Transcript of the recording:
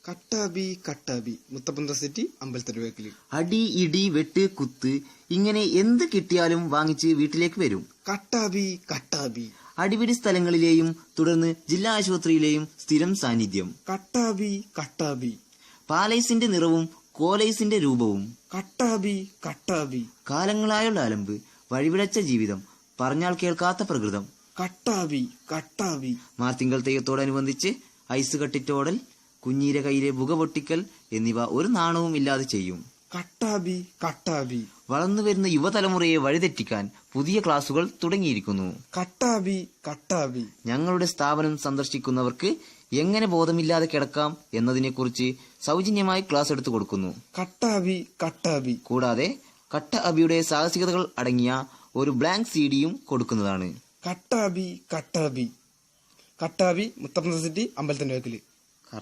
കട്ടാബി കട്ടാബി മുത്തപ്പന്ത city അമ്പലത്തരുവേക്കില്. അടി ഇടി വെട്ട് കുത്ത് ഇങ്ങനെ എന്ത് കിട്ടിയാലും വാങ്ങിച്ച് വീട്ടിലേക്ക് വരും. കട്ടാബി കട്ടാബി അടിപിടി സ്ഥലങ്ങളിലെയും തുടർന്ന് ജില്ലാ ആശുപത്രിയിലെയും സ്ഥിരം സാന്നിധ്യം. കട്ടാബി കട്ടാബി പാലൈസിന്റെ നിറവും കോലൈസിന്റെ രൂപവും. കട്ടാബി കട്ടാബി കാലങ്ങളായുള്ള അലമ്പ്, വഴിവിളച്ച ജീവിതം, പറഞ്ഞാൽ കേൾക്കാത്ത പ്രകൃതം. കട്ടാബി കട്ടാബി മാർത്തിങ്കൾ തെയ്യത്തോടനുബന്ധിച്ച് ഐസ് കട്ടിറ്റോടൽ, കുഞ്ഞീര കൈയിലെ പുക പൊട്ടിക്കൽ എന്നിവ ഒരു നാണവും ഇല്ലാതെ ചെയ്യും. കട്ടാബി കട്ടാബി വളർന്നുവരുന്ന യുവതലമുറയെ വഴിതെറ്റിക്കാൻ പുതിയ ക്ലാസുകൾ തുടങ്ങിയിരിക്കുന്നു. കട്ടാബി കട്ടാബി ഞങ്ങളുടെ സ്ഥാപനം സന്ദർശിക്കുന്നവർക്ക് എങ്ങനെ ബോധമില്ലാതെ കിടക്കാം എന്നതിനെക്കുറിച്ച് സൗജന്യമായി ക്ലാസ് എടുത്തു കൊടുക്കുന്നു. കട്ടാബി കട്ടാബി കൂടാതെ കട്ട അബിയുടെ സാഹസികതകൾ അടങ്ങിയ ഒരു ബ്ലാങ്ക് സിഡിയും കൊടുക്കുന്നതാണ്. കട്ടാബി കട്ടാബി കട്ടാബി മുത്തപ്പന്ത സിറ്റി അമ്പലത്തരുവേക്കില്.